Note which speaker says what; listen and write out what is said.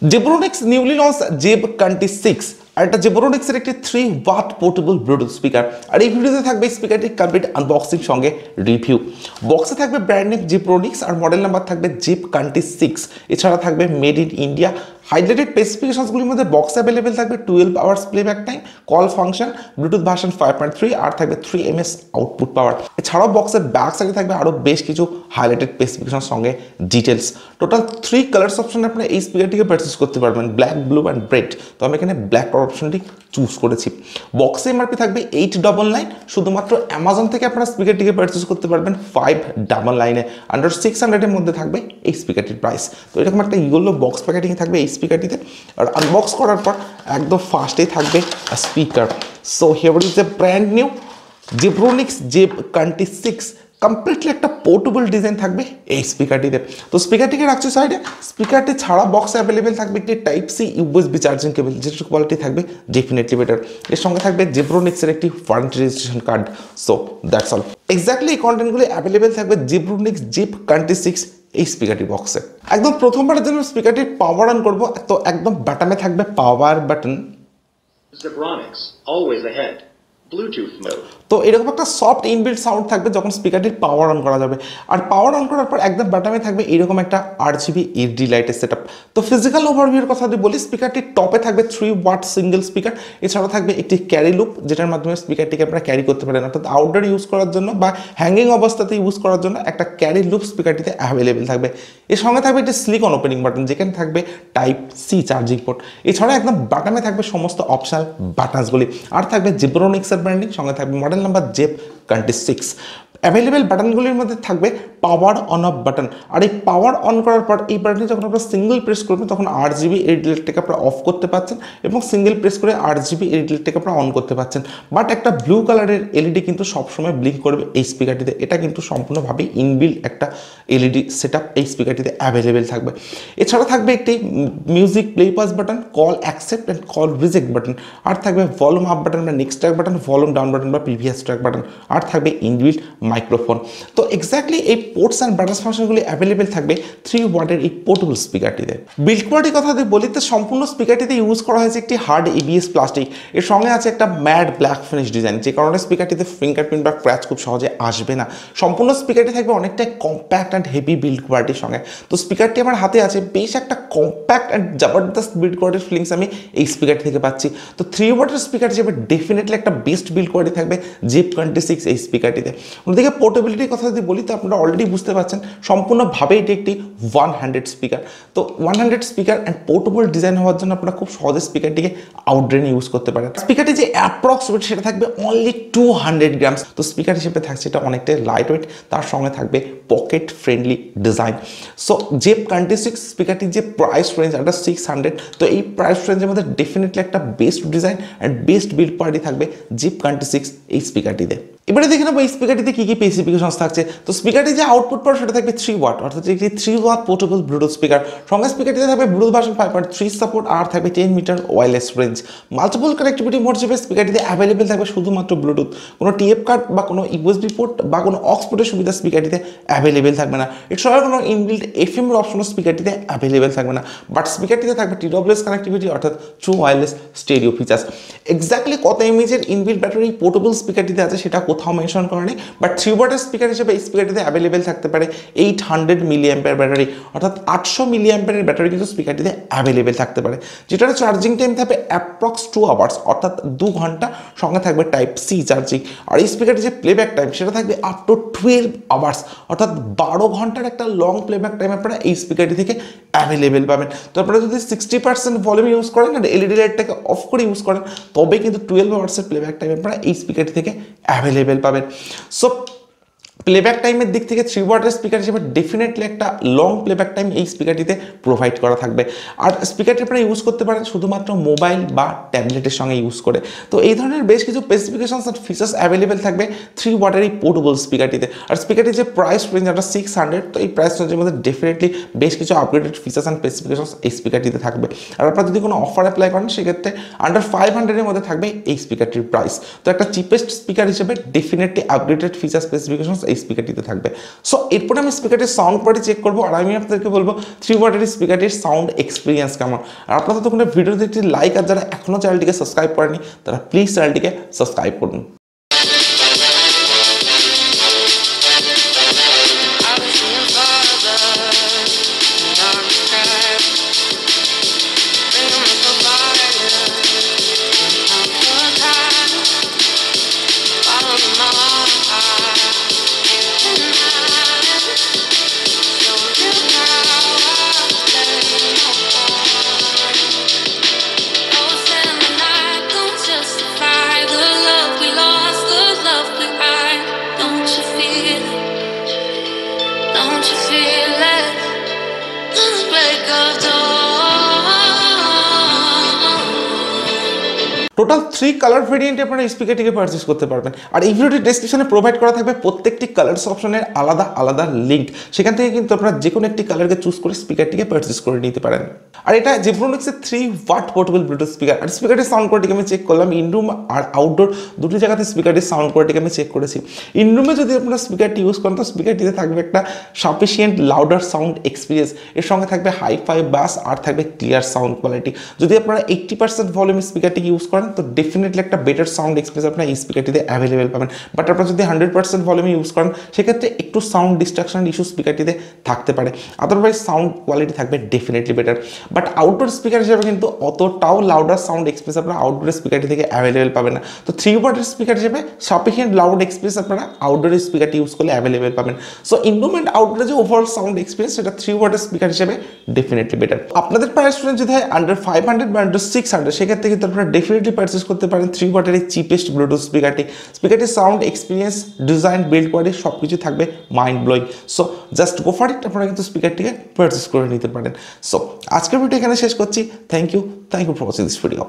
Speaker 1: Zebronics newly launched Zeb 26 আর এটা Zebronics এর একটি 3 ওয়াট পোর্টেবল ব্লুটুথ স্পিকার। আর এই ভিডিওতে থাকবে স্পিকারটির কমপ্লিট আনবক্সিং সঙ্গে রিভিউ। বক্সে থাকবে ব্র্যান্ড নেম Zebronics আর মডেল নাম্বার থাকবে Zeb 26। এছাড়া থাকবে মেড ইন ইন্ডিয়া। হাইলাইটেড স্পেসিফিকেশনসগুলির মধ্যে বক্স অ্যাভেলেবেল থাকবে 12 hours playback time, call function, Bluetooth version 5.3 আর থাকবে 3 ms আউটপুট পাওয়ার। এছাড়াও বক্সের ব্যাক সাইডে থাকবে আরও বেশ কিছু হাইলাইটেড স্পেসিফিকেশন সঙ্গে ডিটেলস। টোটাল 3 কালার্স অপশন আপনারা এই স্পিকারটিকে পারচেস করতে পারবেন, ব্ল্যাক, ব্লু অ্যান্ড রেড। তো আমি এখানে ব্ল্যাক কালার অপশনটি চুজ করেছি। বক্সে এমআরপি থাকবে 899। শুধুমাত্র অ্যামাজন থেকে আপনারা স্পিকারটিকে পারচেস করতে পারবেন 599-এ। আন্ডার 600-এর মধ্যে থাকবে এই স্পিকারটির প্রাইস। তো এরকম একটা ইয়েলো বক্স প্যাকেটিং থাকবে এই স্পিকারটিতে। আর আনবক্স করার পর একদম ফার্স্টেই থাকবে speaker. So here is a brand new Zebronics Zeb 26। Completely একটা পোর্টেবল ডিজাইন থাকবে এই স্পিকারটিতে। তো স্পিকারটিকে রাখছি সাইডে। স্পিকারটি ছাড়া বক্সে অ্যাভেলেবেল থাকবে একটি type C USB charging cable, যেটার কোয়ালিটি থাকবে ডেফিনেটলি বেটার। এর সঙ্গে থাকবে Zebronics এর একটি warranty registration card. So that's all. Exactly এই কন্টেন্টগুলি অ্যাভেলেবেল থাকবে Zebronics Zeb 26 এই স্পিকারটি বক্সে। একদম প্রথমবারের জন্য স্পিকারটির পাওয়ার অন করবো, তো একদম বাটনে থাকবে power button.
Speaker 2: Zebronics, always ahead. Bluetooth mode.
Speaker 1: তো এরকম একটা সফট ইনবিল্ট সাউন্ড থাকবে যখন স্পিকারটির পাওয়ার অন করা যাবে। আর পাওয়ার অন করার পর একদম বাটনে থাকবে এরকম একটা RGB LED লাইটের সেটআপ। তো ফিজিক্যাল ওভারভিউর কথা যদি বলি, স্পিকারটির টপে থাকবে 3 ওয়াট সিঙ্গেল স্পিকার। এছাড়াও থাকবে একটি ক্যারি লুপ, যেটার মাধ্যমে স্পিকারটিকে আপনারা ক্যারি করতে পারেন, অর্থাৎ আউটডোর ইউজ করার জন্য বা হ্যাঙ্গিং অবস্থাতে ইউজ করার জন্য একটা ক্যারি লুপ স্পিকারটিতে অ্যাভেলেবেল থাকবে। এর সঙ্গে থাকবে একটি সিলিকন ওপেনিং বাটন, যেখানে থাকবে টাইপ সি চার্জিং পোর্ট। এছাড়া একদম বাটনে থাকবে সমস্ত অপশনাল বাটনসগুলি। আর থাকবে Zebronics এর ব্র্যান্ডিং, সঙ্গে থাকবে মডেল নাম্বার Zeb 26। অ্যাভেলেবেল বাটনগুলির মধ্যে থাকবে পাওয়ার অন অফ বাটন। আর এই পাওয়ার অন করার পর এই বাটনটি যখন আপনারা সিঙ্গেল প্রেস করবেন, তখন RGB LED লাইটটাকে আপনারা অফ করতে পারছেন এবং সিঙ্গেল প্রেস করে RGB LED লাইটটাকে আপনারা অন করতে পারছেন। বাট একটা ব্লু কালারের এলইডি কিন্তু সবসময় ব্লিঙ্ক করবে এই স্পিকারটিতে। এটা কিন্তু সম্পূর্ণভাবে ইনবিল্ট একটা এলইডি সেটআপ এই স্পিকারটিতে অ্যাভেলেবেল থাকবে। এছাড়া থাকবে একটি music play pause button, call accept and call reject button. আর থাকবে ভলিউম আপ বাটন বা next track button, volume down button বা প্রিভিয়াস ট্র্যাক বাটন। আর থাকবে ইনবিল্ট মাইক্রোফোন। তো এক্স্যাক্টলি এই পোর্টস অ্যান্ড বাটনস ফাংশনগুলি অ্যাভেলেবেল থাকবে 3 ওয়াটের এই পোর্টেবল স্পিকারটিতে। বিল্ড কোয়ালিটির কথা যদি বলি, তো সম্পূর্ণ স্পিকারটিতে ইউজ করা হয়েছে একটি হার্ড ABS প্লাস্টিক। এর সঙ্গে আছে একটা ম্যাট ব্ল্যাক ফিনিশ ডিজাইন, যে কারণে স্পিকারটিতে ফিঙ্গারপ্রিন্ট বা ক্র্যাচ খুব সহজে আসবে না। সম্পূর্ণ স্পিকারটি থাকবে অনেকটাই কম্প্যাক্ট অ্যান্ড হেভি বিল্ড কোয়ালিটির সঙ্গে। তো স্পিকারটি আমার হাতে আছে, বেশ একটা কম্প্যাক্ট অ্যান্ড জবরদস্ত বিল্ড কোয়ালিটির ফিলিংস আমি এই স্পিকারটি থেকে পাচ্ছি। তো 3 ওয়াটের স্পিকার হিসেবে ডেফিনেটলি একটা বেস্ট বিল্ড কোয়ালিটি থাকবে Zeb 26 এই স্পিকারটিতে। অন্যদিকে পোর্টেবিলিটির কথা যদি বলি, তো আপনারা অলরেডি বুঝতে পারছেন সম্পূর্ণভাবে এটি একটি 100 স্পিকার। তো 100 স্পিকার অ্যান্ড পোর্টেবল ডিজাইন হওয়ার জন্য আপনারা খুব সহজে স্পিকারটিকে আউটডোরে ইউজ করতে পারেন। স্পিকারটি যে অ্যাপ্রক্স ওয়েট সেটা থাকবে অনলি 200 গ্রামস। তো স্পিকার হিসেবে থাকছে এটা অনেকটাই লাইট ওয়েট, তার সঙ্গে থাকবে pocket friendly design. So Zeb 26 স্পিকারটির যে প্রাইস রেঞ্জ আন্ডার 600, তো এই প্রাইস রেঞ্জের মধ্যে ডেফিনেটলি একটা best design and best build quality থাকবে Zeb 26 এই স্পিকারটিতে। এবারে দেখে নেবো এই স্পিকারটিতে কী কী স্পেসিফিকেশনস থাকছে। তো স্পিকারটি যে আউটপুট পাওয়ার সেটা থাকবে 3 ওয়াট, অর্থাৎ একটি 3 ওয়াট পোর্টেবল ব্লুটুথ স্পিকার। সঙ্গে স্পিকারটিতে থাকবে ব্লুটুথ ভার্সন 5.3 সাপোর্ট, আর থাকবে 10 metre wireless range. Multiple connectivity mode হিসেবে স্পিকারটিতে অ্যাভেলেবেল থাকবে শুধুমাত্র ব্লুটুথ। কোনো TF কার্ড বা কোনো USB পোর্ট বা কোনো অক্স পোর্টের সুবিধা স্পিকারটিতে অ্যাভেলেবেল থাকবে না। এছাড়াও কোনো ইনবিল্ট FM এর অপশনও স্পিকারটিতে অ্যাভেলেবেল থাকবে না। বাট স্পিকারটিতে থাকবে TWS কানেক্টিভিটি, অর্থাৎ true wireless stereo features. Exactly কত এমএএইচের ইনবিল্ট ব্যাটারি পোর্টেবল স্পিকারটিতে আছে সেটা কোথাও মেনশন করা নেই। বাট 3 ওয়াটের স্পিকার হিসেবে এই স্পিকারটিতে অ্যাভেলেবেল থাকতে পারে 800 মিলিঅ্যাম্পিয়ার ব্যাটারি, অর্থাৎ 800 মিলিঅ্যাম্পিয়ারের ব্যাটারি কিন্তু স্পিকারটিতে অ্যাভেলেবেল থাকতে পারে, যেটার চার্জিং টাইম থাকবে অ্যাপ্রক্স 2 আওয়ার্স, অর্থাৎ 2 ঘন্টা। সঙ্গে থাকবে টাইপ সি চার্জিং। আর এই স্পিকারটির যে প্লেব্যাক টাইম সেটা থাকবে আপ টু 12 আওয়ার্স, অর্থাৎ 12 ঘন্টার একটা লং প্লেব্যাক টাইম আপনারা এই স্পিকারটি থেকে অ্যাভেলেবেল পাবেন। তো আপনারা যদি 60% ভলিউম ইউজ করেন আর এলইডি লাইটটাকে অফ করে ইউজ করেন, তবে কিন্তু 12 আওয়ার্সের প্লেব্যাক টাইম আপনারা এই স্পিকারটি থেকে অ্যাভেলেবেল পাবেন। সো প্লেব্যাক টাইমের দিক থেকে 3 ওয়াটের স্পিকার হিসেবে ডেফিনেটলি একটা লং প্লেব্যাক টাইম এই স্পিকারটিতে প্রোভাইড করা থাকবে। আর স্পিকারটি আপনারা ইউজ করতে পারেন শুধুমাত্র মোবাইল বা ট্যাবলেটের সঙ্গে ইউজ করে। তো এই ধরনের বেশ কিছু স্পেসিফিকেশনস আর ফিচার্স অ্যাভেলেবেল থাকবে 3 ওয়াটের এই পোর্টেবল স্পিকারটিতে। আর স্পিকারটির যে প্রাইস রেঞ্জ আন্ডার 600, তো এই প্রাইস রেঞ্জের মধ্যে ডেফিনেটলি বেশ কিছু আপগ্রেডেড ফিচার্স অ্যান্ড স্পেসিফিকেশনস এই স্পিকারটিতে থাকবে। আর আপনারা যদি কোনো অফার অ্যাপ্লাই করেন, সেক্ষেত্রে আন্ডার 500-এর মধ্যে থাকবে এই স্পিকারটির প্রাইস। তো একটা চিপেস্ট স্পিকার হিসেবে ডেফিনেটলি আপগ্রেডেড ফিচার স্পেসিফিকেশনস এই স্পিকারটিতে থাকবে। সো এরপরে আমি স্পিকারটির সাউন্ড কোয়ালিটি চেক করবো, আর আমি আপনাদেরকে বলবো 3 ওয়াটের স্পিকারটির সাউন্ড এক্সপিরিয়েন্স কেমন। আর আপনারা তখন ভিডিওতে একটি লাইক, আর যারা এখনও চ্যানেলটিকে সাবস্ক্রাইব করেনি তারা প্লিজ চ্যানেলটিকে সাবস্ক্রাইব করুন। টোটাল 3 কালার ভেরিয়েন্টে আপনারা এই স্পিকারটিকে পারচেস করতে পারবেন। আর এই ভিডিওটি ডেসক্রিপশনে প্রোভাইড করা থাকবে প্রত্যেকটি কালার্স অপশনের আলাদা আলাদা লিঙ্ক, সেখান থেকে কিন্তু আপনারা যে কোনো একটি কালারকে চুজ করে স্পিকারটিকে পারচেস করে নিতে পারেন। আর এটা জিব্রোনিক্সের 3 ওয়াট পোর্টেবল ব্লুটুথ স্পিকার। আর স্পিকারটির সাউন্ড কোয়ালিটিকে আমি চেক করলাম, ইনরুম আর আউটডোর দুটি জায়গাতে স্পিকারটির সাউন্ড কোয়ালিটিকে আমি চেক করেছি। ইনরুমে যদি আপনারা স্পিকারটি ইউজ করেন তো স্পিকারটিতে থাকবে একটা সাফিসিয়েন্ট লাউডার সাউন্ড এক্সপিরিয়েন্স, এর সঙ্গে থাকবে হাই-ফাই বাস আর থাকবে ক্লিয়ার সাউন্ড কোয়ালিটি। যদি আপনারা 80% ভলিউম স্পিকারটিকে ইউজ করেন তো ডেফিনেটলি একটা বেটার সাউন্ড এক্সপিরিয়েন্স আপনারা এই স্পিকারটিতে অ্যাভেলেবেল পাবেন। বাট আপনারা যদি 100% ভলিউমে ইউজ করেন সেক্ষেত্রে একটু সাউন্ড ডিস্ট্রাকশন ইস্যু স্পিকারটিতে থাকতে পারে, আদারওয়াইজ সাউন্ড কোয়ালিটি থাকবে definitely better. But outdoor speaker হিসেবে কিন্তু অতটাও লাউডার সাউন্ড এক্সপিরিয়েন্স আপনারা আউটডোর স্পিকারটি থেকে অ্যাভেলেবেল পাবেন না। তো 3 ওয়াটের স্পিকার হিসেবে সাফিসিয়েন্ট লাউড এক্সপিরিয়েন্স আপনারা আউটডোর স্পিকারটি ইউজ করলে অ্যাভেলেবেল পাবেন। সো ইনডোর অ্যান্ড আউটডোরে যে ওভারঅল সাউন্ড এক্সপিরিয়েন্স সেটা 3 ওয়াটের স্পিকার হিসেবে ডেফিনেটলি বেটার। আপনাদের প্রাইস রেঞ্জ যদি হয় আন্ডার 500 বা আন্ডার 600 সেক্ষেত্রে কিন্তু আপনারা ডেফিনেটলি পারচেস করতে পারেন 3 ওয়াটের এই চিপেস্ট ব্লুটুথ স্পিকারটি। স্পিকারটির sound experience, design, build quality সব কিছু থাকবে mind blowing. So just go for it, আপনারা কিন্তু স্পিকারটিকে পারচেস করে নিতে পারেন। সো আজকের ভিডিও এখানে শেষ করছি। Thank you for watching this video.